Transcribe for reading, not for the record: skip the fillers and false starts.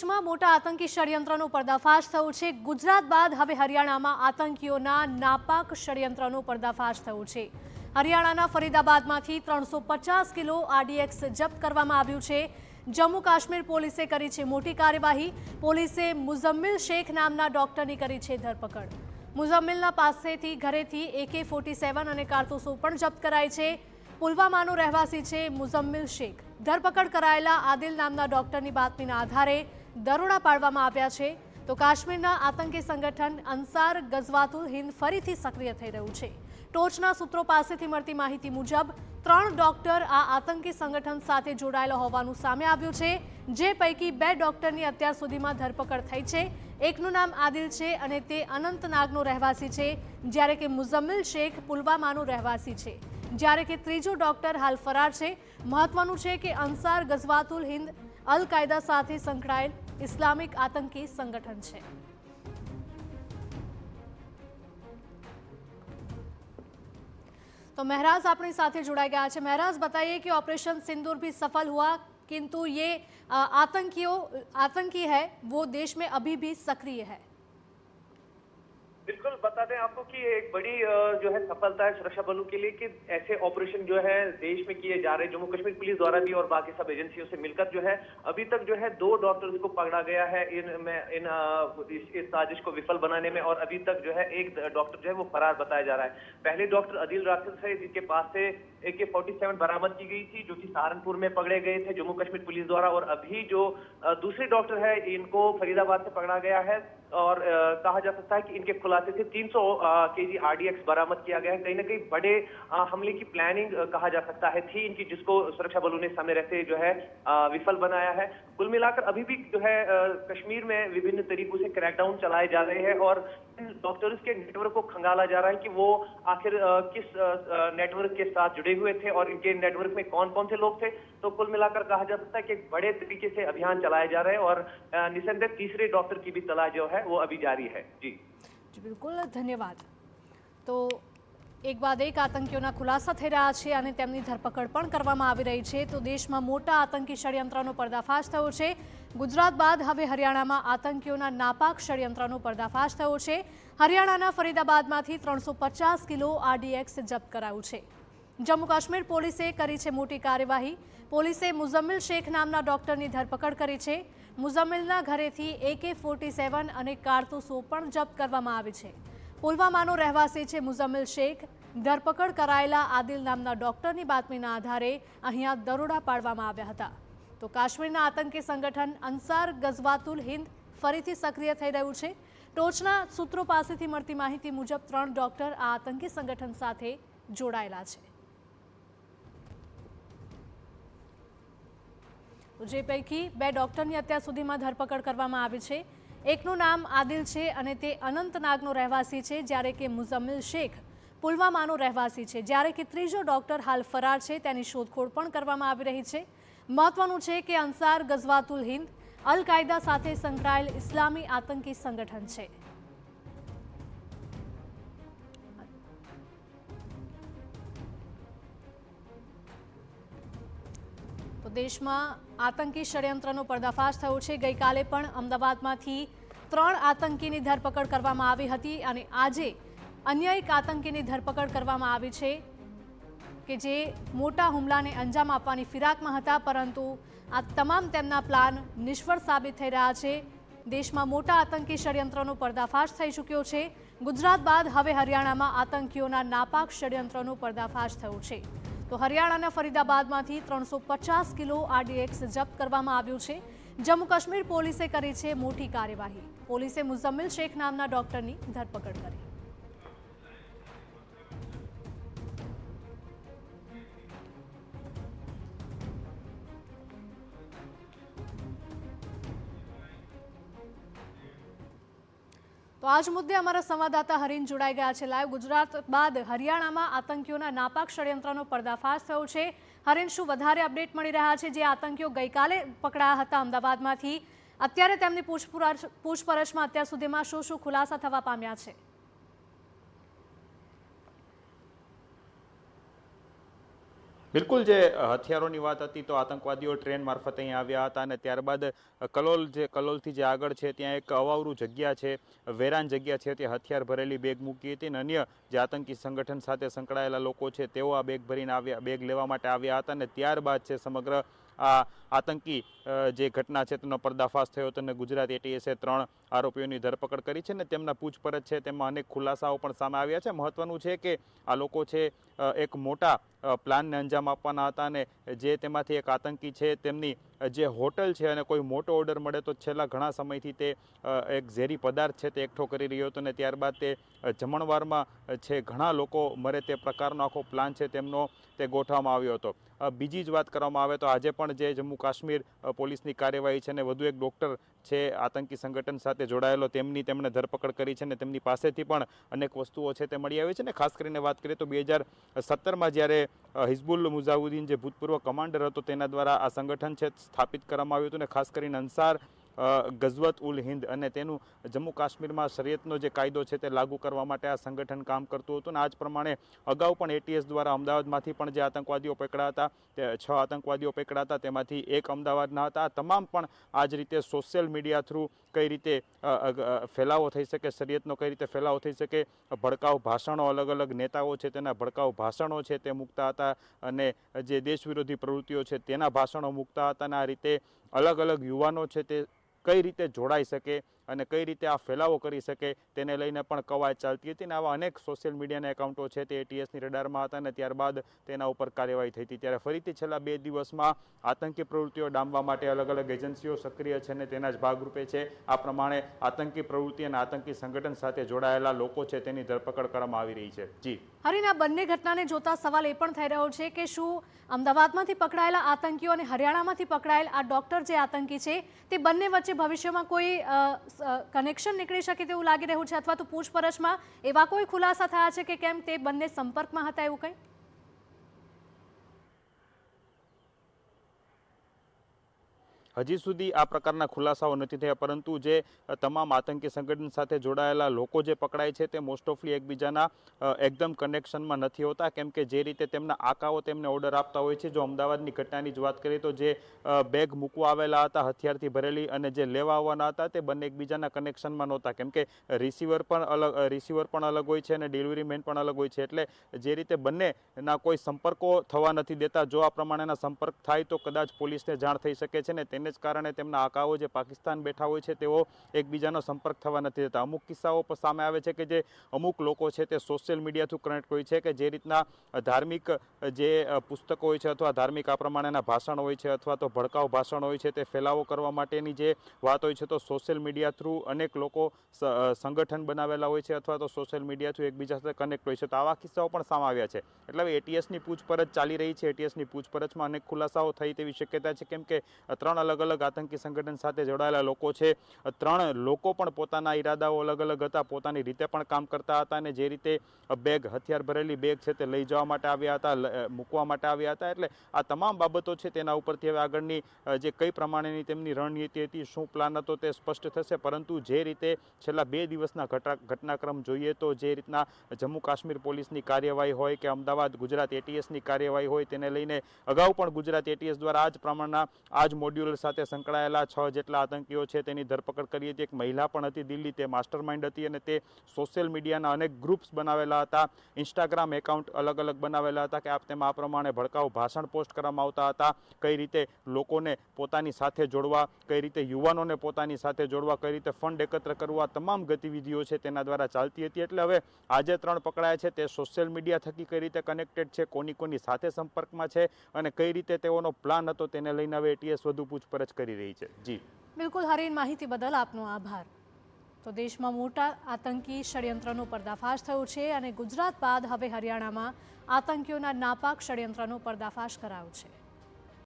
દેશમાં મોટા આતંકી ષડયંત્રનો પર્દાફાશ થયો છે। ગુજરાત બાદ હવે હરિયાણામાં આતંકીઓના નાપાક ષડયંત્રનો પર્દાફાશ થયો છે। હરિયાણાના ફરીદાબાદમાંથી 350 કિલો આરડીએક્સ જપ્ત કરવામાં આવ્યું છે। જમ્મુ કાશ્મીર પોલીસે કરી છે મોટી કાર્યવાહી। પોલીસે મુઝમ્મિલ શેખ નામના ડોક્ટરની કરી છે ધરપકડ। મુઝમ્મિલના પાસેથી ઘરેથી AK-47 અને કારતૂસો પણ જપ્ત કરાઈ છે। પુલવામાનો રહેવાસી છે મુઝમ્મિલ શેખ। ધરપકડ કરાયેલા આદિલ નામના ડોક્ટરની બાતમીના આધારે દરોડા પાડવામાં આવ્યા છે। તો કાશ્મીરના આતંકી સંગઠન અંસાર ગઝવાતુલ હિન્દ ફરીથી સક્રિય થઈ રહ્યું છે। ટોચના સૂત્રો પાસેથી મળતી માહિતી મુજબ 3 ડોક્ટર આ આતંકી સંગઠન સાથે જોડાયેલા હોવાનું સામે આવ્યું છે, જે પૈકી 2 ડોક્ટરની અત્યાર સુધીમાં ધરપકડ થઈ છે। એકનું નામ આદિલ છે અને તે અનંતનાગનો રહેવાસી છે, જ્યારે કે મુઝમ્મિલ શેખ પુલવામાનો રહેવાસી છે, જ્યારે કે ત્રીજો ડોક્ટર હાલ ફરાર છે। મહત્વનું છે કે અંસાર ગઝવાતુલ હિન્દ અલ કાયદા સાથે સંકળાયેલ ઇસ્લામિક આતંકી સંગઠન છે। तो महराज अपने साथ जुड़ाए गया है। महराज बताइए कि ऑपरेशन सिंदूर भी सफल हुआ, किंतु ये आतंकी है वो देश में अभी भी सक्रिय है। बिल्कुल बता दें आपको कि ये एक बड़ी जो है सफलता है सुरक्षा बलों के लिए कि ऐसे ऑपरेशन जो है देश में किए जा रहे हैं। जम्मू कश्मीर पुलिस द्वारा भी और बाकी सब एजेंसियों से मिलकर जो है अभी तक जो है 2 डॉक्टर्स को पकड़ा गया है इस साजिश को विफल बनाने में, और अभी तक जो है एक डॉक्टर जो है वो फरार बताया जा रहा है। पहले डॉक्टर आदिल राशिद थे, जिसके पास से AK-47 बरामद की गई थी, जो कि सहारनपुर में पकड़े गए थे जम्मू कश्मीर पुलिस द्वारा, और अभी जो दूसरे डॉक्टर है इनको फरीदाबाद से पकड़ा गया है। और कहा जा सकता है कि इनके खुलासे से 300 केजी आरडीएक्स बरामद किया गया है। कहीं ना कहीं बड़े हमले की प्लानिंग कहा जा सकता है थी इनकी, जिसको सुरक्षा बलों ने सामने रहते जो है विफल बनाया है। कुल मिलाकर अभी भी जो है कश्मीर में विभिन्न तरीकों से क्रैकडाउन चलाए जा रहे हैं, और डॉक्टर्स के नेटवर्क को खंगाला जा रहा है कि वो आखिर किस नेटवर्क के साथ जुड़े हुए थे और इनके नेटवर्क में कौन कौन से लोग थे। तो कुल मिलाकर कहा जा सकता है कि एक बड़े तरीके से अभियान चलाए जा रहे हैं, और निसंदेह तीसरे डॉक्टर की भी तलाश जो है वो अभी जारी है। जी बिल्कुल, धन्यवाद। तो एक बाद एक आतंकीઓના ખુલાસા થઈ રહ્યા છે અને તેમની ધરપકડ પણ કરવામાં આવી રહી છે। તો દેશમાં મોટા આતંકી ષડયંત્રનો પર્દાફાશ થયો છે। ગુજરાત બાદ હવે હરિયાણામાં આતંકીઓના નાપાક ષડયંત્રનો પર્દાફાશ થયો છે। હરિયાણાના ફરીદાબાદમાંથી 350 કિલો આરડીએક્સ જપ્ત કરાયું છે। જમ્મુ કાશ્મીર પોલીસે કરી છે મોટી કાર્યવાહી। પોલીસે મુઝમ્મિલ શેખ નામના ડોક્ટરની ધરપકડ કરી છે। મુઝમ્મિલના ઘરેથી AK-47 અને કારતૂસો પણ જપ્ત કરવામાં આવી છે। પુલવામાનો રહેવાસી છે મુઝમ્મિલ શેખ। ધરપકડ કરાયેલા આદિલ નામના ડોક્ટરની બાતમીના આધારે અહીંયા દરોડા પાડવામાં આવ્યા હતા। તો કાશ્મીરના આતંકી સંગઠન અંસાર ગઝવાતુલ હિન્દ ફરીથી સક્રિય થઈ રહ્યું છે। ટોચના સૂત્રો પાસેથી મળતી માહિતી મુજબ 3 ડોક્ટર આ આતંકી સંગઠન સાથે જોડાયેલા છે। જે પૈકી 2 ડોક્ટરની અત્યાર સુધીમાં ધરપકડ કરવામાં આવી છે। એકનું નામ આદિલ છે અને તે અનંતનાગનો રહેવાસી છે, જ્યારે કે મુઝમ્મિલ શેખ પુલવામાનો રહેવાસી છે, જ્યારે કે ત્રીજો ડોક્ટર હાલ ફરાર છે। તેની શોધખોળ પણ કરવામાં આવી રહી છે। મહત્વનું છે કે અંસાર ગઝવાતુલ હિન્દ અલ કાયદા સાથે સંકળાયેલ ઇસ્લામી આતંકી સંગઠન છે। તો દેશમાં આતંકી ષડયંત્રનો પર્દાફાશ થયો છે। ગઈકાલે પણ અમદાવાદમાંથી 3 આતંકીની ધરપકડ કરવામાં આવી હતી અને આજે અન્ય એક આતંકીની ધરપકડ કરવામાં આવી છે કે જે મોટા હુમલાને અંજામ આપવાની ફિરાકમાં હતા, પરંતુ આ તમામ તેમના પ્લાન નિષ્ફળ સાબિત થઈ રહ્યા છે। દેશમાં મોટા આતંકી ષડયંત્રનો પર્દાફાશ થઈ ચૂક્યો છે। ગુજરાત બાદ હવે હરિયાણામાં આતંકીઓના નાપાક ષડયંત્રનો પર્દાફાશ થયો છે। તો હરિયાણાના ફરીદાબાદમાંથી 350 કિલો આરડીએક્સ જપ્ત કરવામાં આવ્યું છે। જમ્મુ કાશ્મીર પોલીસે કરી છે મોટી કાર્યવાહી। પોલીસે મુઝમ્મિલ શેખ નામના ડોક્ટરની ધરપકડ કરી। તો આજ મુદ્દે અમારા સંવાદદાતા હરીન જોડાઈ ગયા છે લાઈવ। ગુજરાત બાદ હરિયાણામાં આતંકીઓના નાપાક ષડયંત્રનો પર્દાફાશ થયો છે। હરીન, શું વધારે અપડેટ મળી રહ્યા છે? જે આતંકીઓ ગઈકાલે પકડાયા હતા અમદાવાદમાંથી, અત્યારે તેમની પૂછપરછમાં અત્યાર સુધીમાં શું ખુલાસા થવા પામ્યા છે? બિલકુલ, જે હથિયારોની વાત હતી તો આતંકવાદીઓ ટ્રેન મારફતે અહીં આવ્યા હતા અને ત્યારબાદ કલોલથી જે આગળ છે ત્યાં એક અવાવરું જગ્યા છે, વેરાન જગ્યા છે, ત્યાં હથિયાર ભરેલી બેગ મૂકી હતી અને અન્ય જે આતંકી સંગઠન સાથે સંકળાયેલા લોકો છે તેઓ આ બેગ ભરીને આવ્યા, બેગ લેવા માટે આવ્યા હતા અને ત્યારબાદ છે સમગ્ર આ આતંકી જે ઘટના છે તેનો પર્દાફાશ થયો હતો અને ગુજરાત એટીએસે 3 આરોપીઓની ધરપકડ કરી છે અને તેમના પૂછપરછ છે તેમાં અનેક ખુલાસાઓ પણ સામે આવ્યા છે. મહત્વનું છે કે આ લોકો છે એક મોટા પ્લાનને અંજામ આપવાના હતા અને જે તેમાંથી એક આતંકી છે તેમની જે હોટલ છે અને કોઈ મોટો ઓર્ડર મળે તો છેલ્લા ઘણા સમયથી તે એક ઝેરી પદાર્થ છે તે એકઠો કરી રહ્યો હતો અને ત્યારબાદ તે જમણવારમાં છે ઘણા લોકો મરે તે પ્રકારનો આખો પ્લાન છે તેમનો તે ગોઠવવામાં આવ્યો હતો. બીજી જ વાત કરવામાં આવે તો આજે પણ જે જમ્મુ કાશ્મીર પોલીસની કાર્યવાહી છે અને વધુ એક ડૉક્ટર છે આતંકી સંગઠન સાથે જોડાયેલો તેમણે ધરપકડ કરી છે અને તેમની પાસેથી પણ અનેક વસ્તુઓ છે તે મળી આવી છે અને ખાસ કરીને વાત કરીએ તો 2017માં જ્યારે હિઝબુલ મુજાહિદીન જે ભૂતપૂર્વ કમાન્ડર હતો તેના દ્વારા આ સંગઠન છે સ્થાપિત કરવામાં આવ્યું હતું અને ખાસ કરીને અંસાર ગઝવત ઉલ હિન્દ અને તેનું જમ્મુ કાશ્મીરમાં શરિયતનો જે કાયદો છે તે લાગુ કરવા માટે આ સંગઠન કામ કરતું હતું અને આ જ પ્રમાણે અગાઉ પણ એટીએસ દ્વારા અમદાવાદમાંથી પણ જે આતંકવાદીઓ પકડાયા હતા તે 6 આતંકવાદીઓ પકડાયા હતા, તેમાંથી એક અમદાવાદના હતા. આ તમામ પણ આ જ રીતે સોશિયલ મીડિયા થ્રુ કઈ રીતે ફેલાવો થઈ શકે, શરિયતનો કઈ રીતે ફેલાવો થઈ શકે, ભડકાઉ ભાષણો અલગ અલગ નેતાઓ છે તેના ભડકાઉ ભાષણો છે તે મૂકતા હતા અને જે દેશ વિરોધી પ્રવૃત્તિઓ છે તેના ભાષણો મૂકતા હતા અને આ રીતે અલગ અલગ યુવાનો છે તે કઈ રીતે જોડાઈ શકે અને કઈ રીતે આ ફેલાવો કરી શકે તેને લઈને પણ કવાયત ચાલતી હતી અને આવા અનેક સોશિયલ મીડિયાના એકાઉન્ટો છે તે એટીએસની રડારમાં હતા અને ત્યારબાદ તેના ઉપર કાર્યવાહી થઈ હતી. ત્યારે ફરીથી છેલ્લા 2 દિવસમાં આતંકી પ્રવૃત્તિઓ ડામવા માટે અલગ અલગ એજન્સીઓ સક્રિય છે અને તેના જ ભાગરૂપે છે આ પ્રમાણે આતંકી પ્રવૃત્તિ અને આતંકી સંગઠન સાથે જોડાયેલા લોકો છે તેની ધરપકડ કરવામાં આવી રહી છે. જી હરીન, આ બંને ઘટનાને જોતા સવાલ એ પણ થઈ રહ્યો છે કે શું અમદાવાદમાંથી પકડાયેલા આતંકીઓ અને હરિયાણામાંથી પકડાયેલ આ ડોક્ટર જે આતંકી છે તે બંને વચ્ચે ભવિષ્યમાં કોઈ કનેક્શન નીકળી શકે તેવું લાગી રહ્યું છે અથવા તો પૂછપરછમાં એવા કોઈ ખુલાસા થયા છે કે કેમ તે બંને સંપર્કમાં હતા એવું કંઈ? હજી સુધી આ પ્રકારના ખુલાસાઓ નથી થયા, પરંતુ જે તમામ આતંકી સંગઠન સાથે જોડાયેલા લોકો જે પકડાય છે તે મોસ્ટ ઓફલી એકબીજાના એકદમ કનેક્શનમાં નથી હોતા, કેમ કે જે રીતે તેમના આકાઓ તેમને ઓર્ડર આપતા હોય છે. જો અમદાવાદની ઘટનાની જ વાત કરીએ તો જે બેગ મૂકવા આવેલા હતા હથિયારથી ભરેલી અને જે લેવા આવવાના હતા તે બંને એકબીજાના કનેક્શનમાં નહોતા, કેમ કે રિસીવર પણ અલગ હોય છે અને ડિલિવરી મેન પણ અલગ હોય છે. એટલે જે રીતે બંનેના કોઈ સંપર્કો થવા નથી દેતા, જો આ પ્રમાણેના સંપર્ક થાય તો કદાચ પોલીસને જાણ થઈ શકે છે ને તેને જ કારણે તેમના આકાઓ જે પાકિસ્તાન બેઠા હોય છે તેઓ એકબીજાનો સંપર્ક થવા નથી દેતા. અમુક કિસ્સાઓ પણ સામે આવે છે કે જે અમુક લોકો છે તે સોશિયલ મીડિયા થ્રુ કનેક્ટ હોય છે કે જે રીતના ધાર્મિક જે પુસ્તકો હોય છે અથવા ધાર્મિક આ પ્રમાણેના ભાષણો હોય છે અથવા તો ભડકાઉ ભાષણો હોય છે તે ફેલાવો કરવા માટેની જે વાત હોય છે તો સોશિયલ મીડિયા થ્રુ અનેક લોકો સંગઠન બનાવેલા હોય છે અથવા તો સોશિયલ મીડિયા થ્રુ એકબીજા સાથે કનેક્ટ હોય છે. તો આવા કિસ્સાઓ પણ સામે આવ્યા છે. એટલે હવે એટીએસની પૂછપરછ ચાલી રહી છે. એટીએસની પૂછપરછમાં અનેક ખુલાસાઓ થઈ તેવી શક્યતા છે, કેમ કે 3 અલગ અલગ આતંકી સંગઠન સાથે જોડાયેલા લોકો છે. 3 લોકો પણ પોતાના ઈરાદાઓ અલગ અલગ હતા, પોતાની રીતે પણ કામ કરતા હતા અને જે રીતે બેગ હથિયાર ભરેલી બેગ છે તે લઈ જવા માટે આવ્યા હતા, મૂકવા માટે આવ્યા હતા. એટલે આ તમામ બાબતો છે તેના ઉપરથી હવે આગળની જે કઈ પ્રમાણેની તેમની રણનીતિ હતી, શું પ્લાન હતો તે સ્પષ્ટ થશે. પરંતુ જે રીતે છેલ્લા 2 દિવસના ઘટનાક્રમ જોઈએ તો જે રીતના જમ્મુ કાશ્મીર પોલીસની કાર્યવાહી હોય કે અમદાવાદ ગુજરાત એટીએસની કાર્યવાહી હોય તેને લઈને અગાઉ પણ ગુજરાત એટીએસ દ્વારા આ જ પ્રમાણના આ જ મોડ્યુલ સાથે સંકળાયેલા 6 જેટલા આતંકીઓ છે તેની ધરપકડ કરી હતી. એક મહિલા પણ હતી દિલ્હી, તે માસ્ટરમાઇન્ડ હતી અને તે સોશિયલ મીડિયાના અનેક ગ્રુપ્સ બનાવેલા હતા, ઇન્સ્ટાગ્રામ એકાઉન્ટ અલગ અલગ બનાવેલા હતા કે તેમાં આ પ્રમાણે ભડકાઉ ભાષણ પોસ્ટ કરવામાં આવતા હતા. કઈ રીતે લોકોને પોતાની સાથે જોડવા, કઈ રીતે યુવાનોને પોતાની સાથે જોડવા, કઈ રીતે ફંડ એકત્ર કરવા, તમામ ગતિવિધિઓ છે તેના દ્વારા ચાલતી હતી. એટલે હવે આજે 3 પકડાયા છે તે સોશિયલ મીડિયા થકી કઈ રીતે કનેક્ટેડ છે, કોની સાથે સંપર્કમાં છે અને કઈ રીતે તેઓનો પ્લાન હતો તેને લઈને હવે એટીએસ વધુ પૂછપરછ કરી રહી છે. જી બિલકુલ હરીન, માહિતી બદલ આપનો આભાર. તો દેશમાં મોટા આતંકી ષડયંત્રનો પર્દાફાશ થયો છે અને ગુજરાત બાદ હવે હરિયાણામાં આતંકીઓના નાપાક ષડયંત્રનો પર્દાફાશ કરાયો છે.